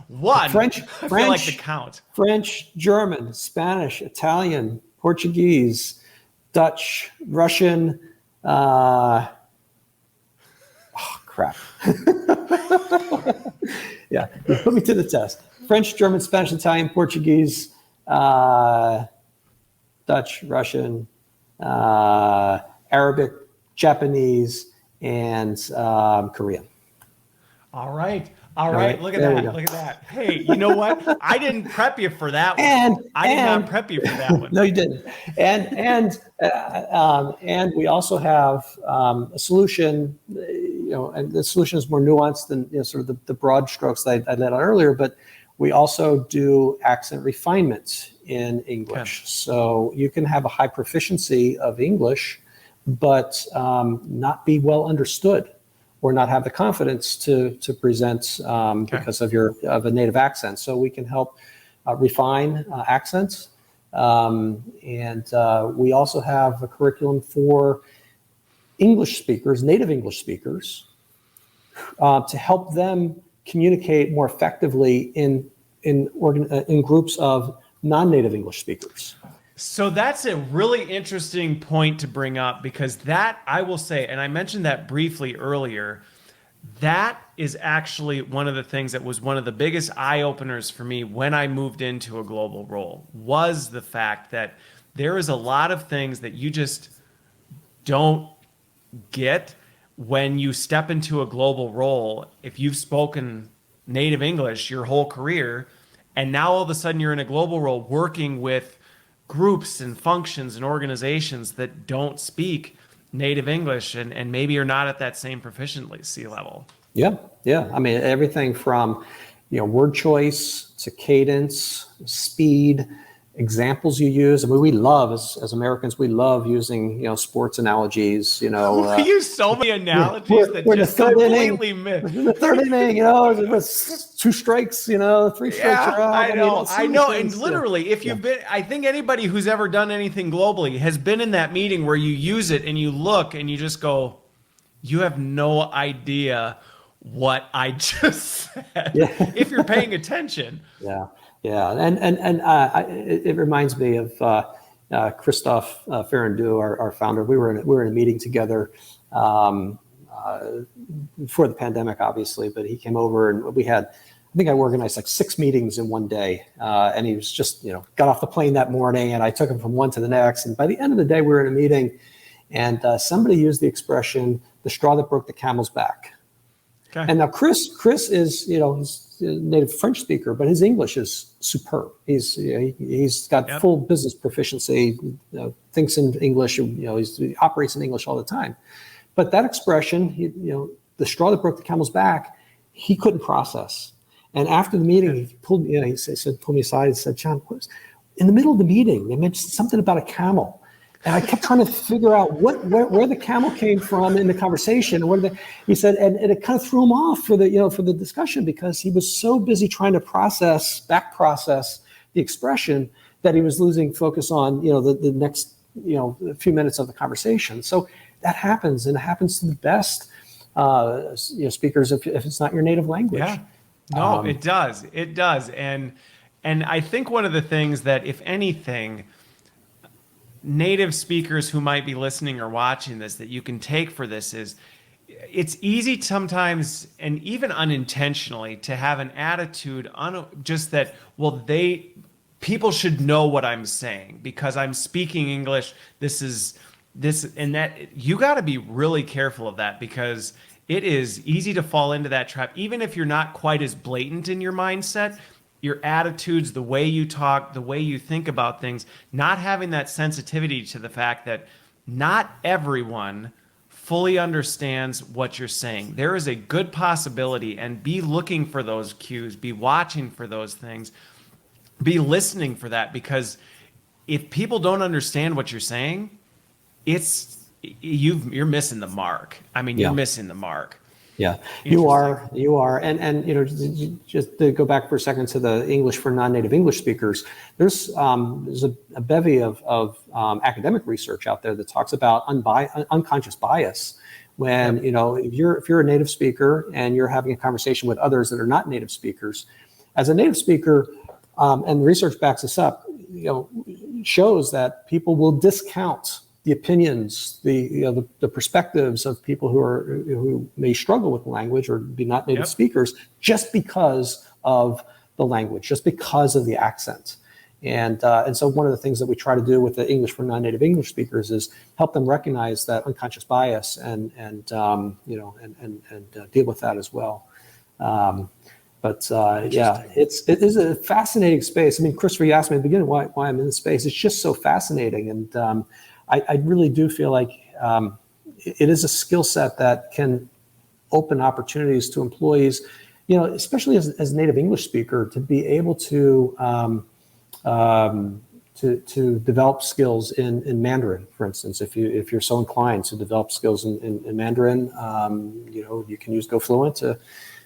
One. French. I feel like the count. French, German, Spanish, Italian, Portuguese, Dutch, Russian, crap. Yeah, put me to the test. French, German, Spanish, Italian, Portuguese, Dutch, Russian, Arabic, Japanese, and Korean. All right. Look at that. Look at that. Hey, you know what? I didn't prep you for that one. I did not prep you for that one. No, you didn't. And we also have a solution. And the solution is more nuanced than sort of the broad strokes that I laid out earlier. But we also do accent refinement in English, okay. So you can have a high proficiency of English, but not be well understood, or not have the confidence to present because of a native accent. So we can help refine accents. And we also have a curriculum for English speakers, native English speakers, to help them communicate more effectively in groups of non-native English speakers. So that's a really interesting point to bring up, because that, I will say, and I mentioned that briefly earlier, that is actually one of the things that was one of the biggest eye-openers for me when I moved into a global role, was the fact that there is a lot of things that you just don't get when you step into a global role. If you've spoken native English your whole career, and now all of a sudden you're in a global role working with groups and functions and organizations that don't speak native English, and maybe you're not at that same proficiency level. Yeah. I mean, everything from, word choice to cadence, speed, examples you use. I mean, we love, as Americans, we love using, sports analogies, We use so many analogies that just completely miss. In the third inning, it was 2 strikes, 3 strikes are out. I know. And literally, if you've been, I think anybody who's ever done anything globally has been in that meeting where you use it and you look and you just go, you have no idea what I just said, if you're paying attention. Yeah, and it reminds me of Christophe Ferrandou, our founder. We were in a meeting together before the pandemic, obviously, but he came over and I think I organized like 6 meetings in one day, and he was just got off the plane that morning, and I took him from one to the next, and by the end of the day we were in a meeting, and somebody used the expression "the straw that broke the camel's back." Okay. And now Chris is he's a native French speaker, but his English is superb. He's got full business proficiency, thinks in English, he operates in English all the time. But that expression, the straw that broke the camel's back, he couldn't process. And after the meeting, he pulled me aside and said, "John, in the middle of the meeting, they mentioned something about a camel." And I kept trying to figure out where the camel came from in the conversation. He said, and it kind of threw him off for the discussion, because he was so busy trying to back process the expression, that he was losing focus on the next few minutes of the conversation. So that happens, and it happens to the best speakers if it's not your native language. Yeah, no, it does, and I think one of the things that, if anything, native speakers who might be listening or watching this, that you can take for this is, it's easy sometimes, and even unintentionally, to have an attitude on just that, people should know what I'm saying because I'm speaking English. This and that. You got to be really careful of that, because it is easy to fall into that trap, even if you're not quite as blatant in your mindset. Your attitudes, the way you talk, the way you think about things, not having that sensitivity to the fact that not everyone fully understands what you're saying. There is a good possibility, and be looking for those cues, be watching for those things, be listening for that, because if people don't understand what you're saying, you're missing the mark. I mean, you're missing the mark. Yeah, you are. And just to go back for a second to the English for non-native English speakers, there's a bevy of academic research out there that talks about unconscious bias. When if you're a native speaker and you're having a conversation with others that are not native speakers, as a native speaker, and the research backs this up, shows that people will discount the opinions, the perspectives of people who may struggle with the language or be not native speakers, just because of the language, just because of the accent. And so one of the things that we try to do with the English for non-native English speakers is help them recognize that unconscious bias and deal with that as well. But it is a fascinating space. I mean, Christopher, you asked me at the beginning why I'm in this space. It's just so fascinating, and I really do feel like it is a skill set that can open opportunities to employees, especially as a native English speaker, to be able to develop skills in Mandarin, for instance. If you're so inclined to develop skills in Mandarin, you can use goFluent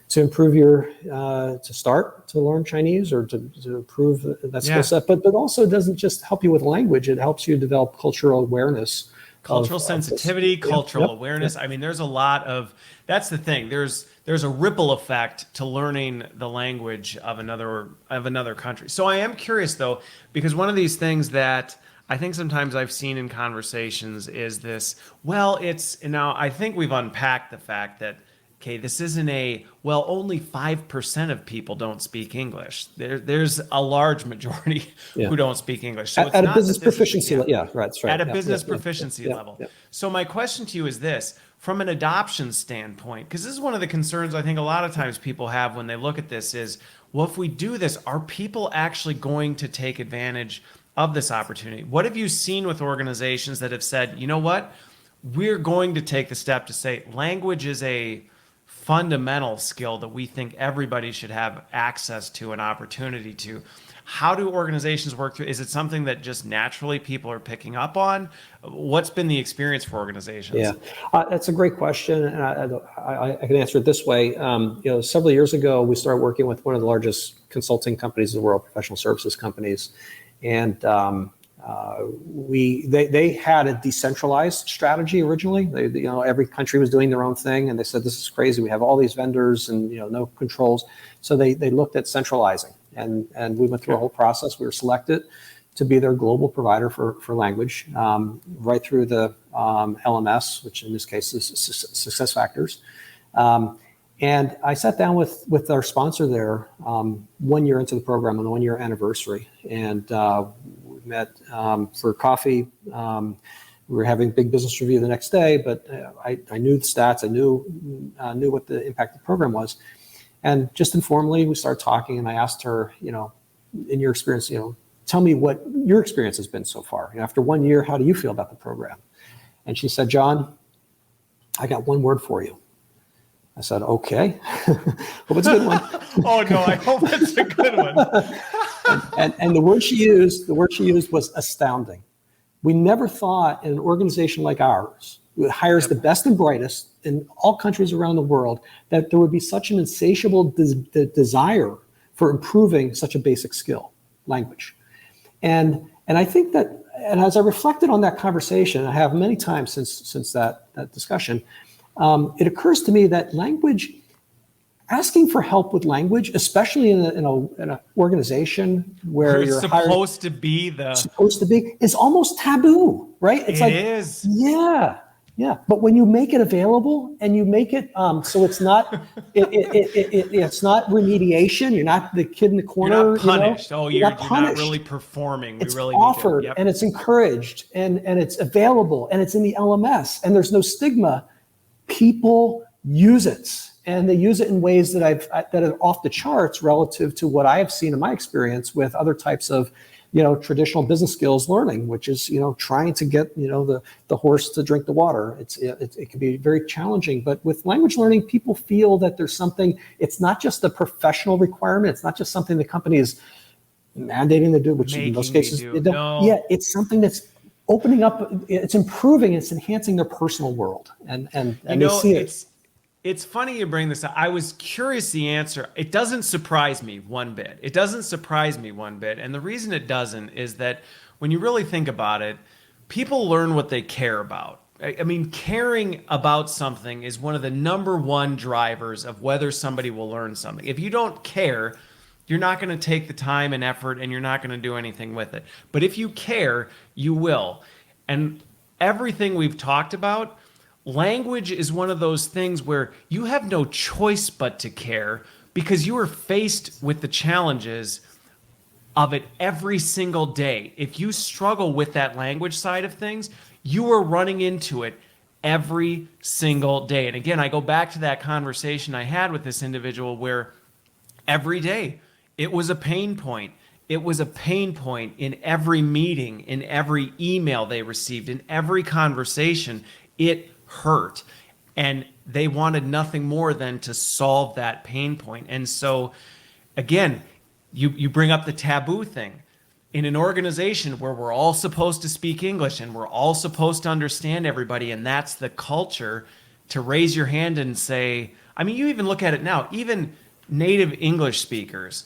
to improve your to start to learn Chinese or to improve that skill set. But also it doesn't just help you with language; it helps you develop cultural awareness, cultural sensitivity, cultural awareness. I mean, there's a lot of, that's the thing. There's a ripple effect to learning the language of another country. So I am curious though, because one of these things that I think sometimes I've seen in conversations is this, well, now I think we've unpacked the fact that, okay, this isn't only 5% of people don't speak English. There's a large majority who don't speak English. So at a business proficiency level. Yeah, right. That's right. At a business proficiency level. So my question to you is this, from an adoption standpoint, because this is one of the concerns I think a lot of times people have when they look at this is, well, if we do this, are people actually going to take advantage of this opportunity? What have you seen with organizations that have said, you know what, we're going to take the step to say language is a fundamental skill that we think everybody should have access to, an opportunity to? How do organizations work through? Is it something that just naturally people are picking up on? What's been the experience for organizations? Yeah, that's a great question, and I can answer it this way. Several years ago, we started working with one of the largest consulting companies in the world, professional services companies, and they had a decentralized strategy originally. Every country was doing their own thing, and they said, this is crazy. We have all these vendors and no controls. So they looked at centralizing, and we went through a whole process. We were selected to be their global provider for language, right through the LMS, which in this case is SuccessFactors. And I sat down with our sponsor there 1 year into the program on the 1 year anniversary, and we met for coffee. We were having big business review the next day, but I knew the stats. I knew what the impact of the program was, and just informally we started talking. And I asked her, in your experience, tell me what your experience has been so far. After 1 year, how do you feel about the program? And she said, John, I got one word for you. I said, okay. Hope it's a good one. Oh no, I hope it's a good one. and the word she used was astounding. We never thought in an organization like ours, that hires the best and brightest in all countries around the world, that there would be such an insatiable desire for improving such a basic skill, language. And I think that, and as I reflected on that conversation, I have many times since that discussion, it occurs to me that language, asking for help with language, especially in an organization where you're supposed to be, is almost taboo, right? It is. Yeah. But when you make it available and you make it so it's not it's not remediation. You're not the kid in the corner. You're not punished. You're not really performing. It's offered and it's encouraged and it's available and it's in the LMS and there's no stigma. People use it, and they use it in ways that are off the charts relative to what I have seen in my experience with other types of, traditional business skills learning, which is, trying to get, the horse to drink the water. It can be very challenging, but with language learning, people feel that there's something. It's not just a professional requirement. It's not just something the company is mandating to do, which in most cases they don't. No. Yeah, it's something that's opening up, it's improving, it's enhancing their personal world, and they see it. It's funny you bring this up. I was curious the answer. It doesn't surprise me one bit. And the reason it doesn't is that when you really think about it, people learn what they care about. I mean, caring about something is one of the number one drivers of whether somebody will learn something. If you don't care, you're not going to take the time and effort, and you're not going to do anything with it. But if you care, you will. And everything we've talked about, language is one of those things where you have no choice but to care, because you are faced with the challenges of it every single day. If you struggle with that language side of things, you are running into it every single day. And again, I go back to that conversation I had with this individual where every day, it was a pain point. It was a pain point in every meeting, in every email they received, in every conversation. It hurt. And they wanted nothing more than to solve that pain point. And so, again, you bring up the taboo thing. In an organization where we're all supposed to speak English and we're all supposed to understand everybody, and that's the culture, to raise your hand and say, I mean, you even look at it now, even native English speakers,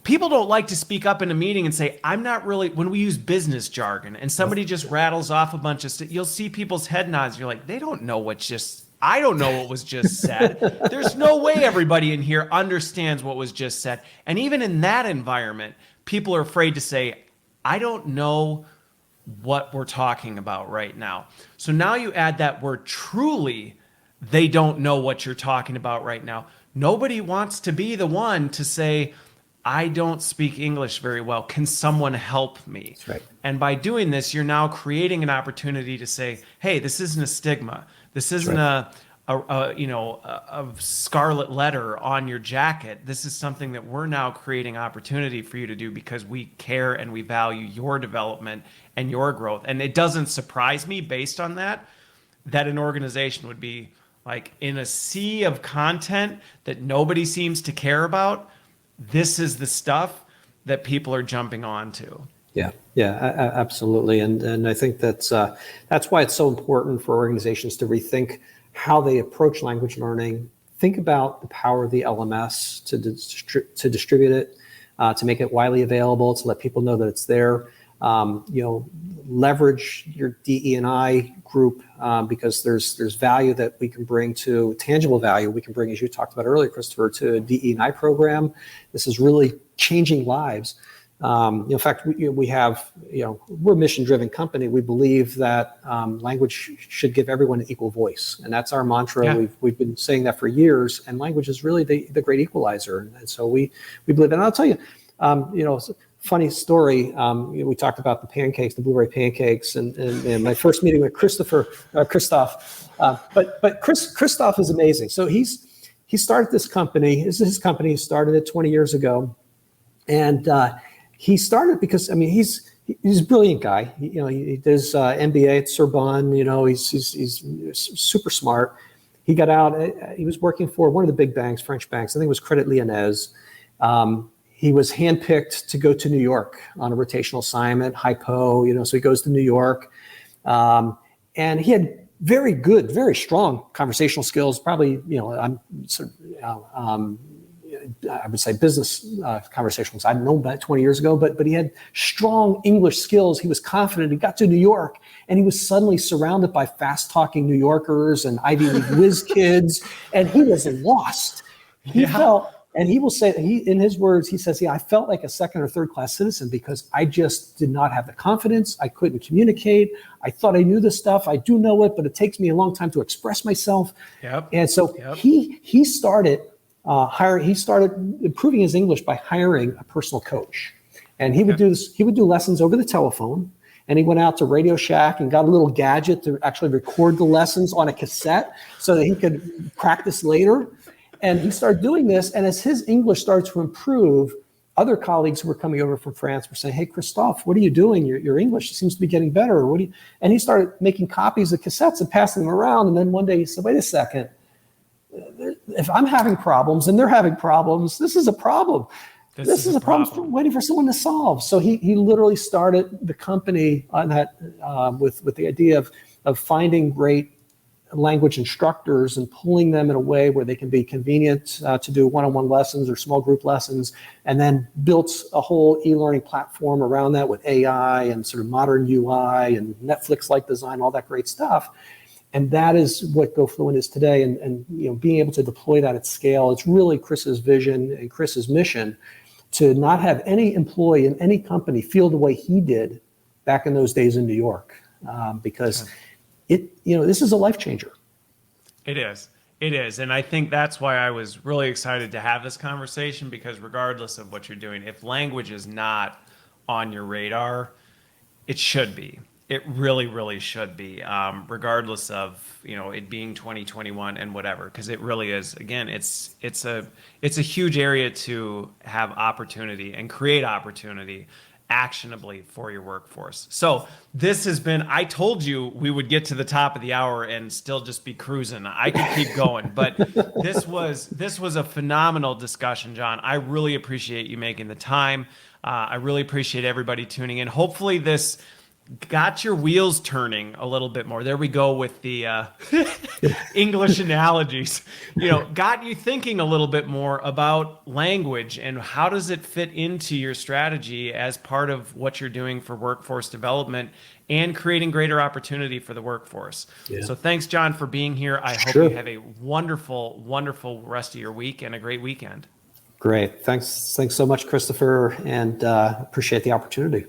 people don't like to speak up in a meeting and say, I'm not really, when we use business jargon and somebody just rattles off a bunch of stuff, you'll see people's head nods. You're like, they don't know I don't know what was just said. There's no way everybody in here understands what was just said. And even in that environment, people are afraid to say, I don't know what we're talking about right now. So now you add that word truly, they don't know what you're talking about right now. Nobody wants to be the one to say, I don't speak English very well. Can someone help me? That's right. And by doing this, you're now creating an opportunity to say, hey, this isn't a stigma. This isn't a scarlet letter on your jacket. This is something that we're now creating opportunity for you to do because we care and we value your development and your growth. And it doesn't surprise me based on that an organization would be like in a sea of content that nobody seems to care about. This is the stuff that people are jumping onto. Yeah, absolutely. And I think that's why it's so important for organizations to rethink how they approach language learning. Think about the power of the LMS to distribute it, to make it widely available, to let people know that it's there. Leverage your DE&I group because there's value that we can bring to tangible value we can bring, as you talked about earlier, Christopher, to a DE&I program. This is really changing lives. In fact, we have, we're a mission-driven company. We believe that language should give everyone an equal voice, and that's our mantra. Yeah. We've been saying that for years, and language is really the great equalizer. And so we believe. And I'll tell you, funny story. We talked about the pancakes, the blueberry pancakes, and my first meeting with Christoph. But Christoph is amazing. So he started this company. This is his company. He started it 20 years ago, and he started because he's a brilliant guy. He does MBA at Sorbonne. He's super smart. He got out. He was working for one of the big banks, French banks. I think it was Credit Lyonnais. He was handpicked to go to New York on a rotational assignment, hypo, so he goes to New York. And he had very good, very strong conversational skills, probably, I would say business conversations. I don't know about 20 years ago, but he had strong English skills. He was confident. He got to New York and he was suddenly surrounded by fast talking New Yorkers and Ivy League whiz kids. And he was lost. He felt, and he will say, in his words, he says, I felt like a second or third class citizen because I just did not have the confidence. I couldn't communicate. I thought I knew this stuff. I do know it, but it takes me a long time to express myself. Yep. And so he started he started improving his English by hiring a personal coach. And he would do this, he would do lessons over the telephone. And he went out to Radio Shack and got a little gadget to actually record the lessons on a cassette so that he could practice later. And he started doing this. And as his English started to improve, other colleagues who were coming over from France were saying, hey, Christoph, what are you doing? Your English seems to be getting better. And he started making copies of cassettes and passing them around. And then one day he said, wait a second. If I'm having problems and they're having problems, this is a problem. This is a problem waiting for someone to solve. So he literally started the company on that with the idea of finding great language instructors and pulling them in a way where they can be convenient to do one-on-one lessons or small group lessons, and then built a whole e-learning platform around that with AI and sort of modern UI and Netflix-like design, all that great stuff. And that is what goFluent is today. And being able to deploy that at scale, it's really Chris's vision and Chris's mission to not have any employee in any company feel the way he did back in those days in New York, because this is a life changer. It is. And I think that's why I was really excited to have this conversation, because regardless of what you're doing, if language is not on your radar, it should be. It really, really should be, regardless of it being 2021 and whatever, because it really is. Again, it's a huge area to have opportunity and create opportunity actionably for your workforce. So this has been. I told you we would get to the top of the hour and still just be cruising. I could keep going, but this was a phenomenal discussion, John. I really appreciate you making the time. I really appreciate everybody tuning in. Hopefully this got your wheels turning a little bit more. There we go with the English analogies. Got you thinking a little bit more about language and how does it fit into your strategy as part of what you're doing for workforce development and creating greater opportunity for the workforce. Yeah. So thanks, John, for being here. I hope you have a wonderful, wonderful rest of your week and a great weekend. Great. Thanks so much, Christopher, and appreciate the opportunity.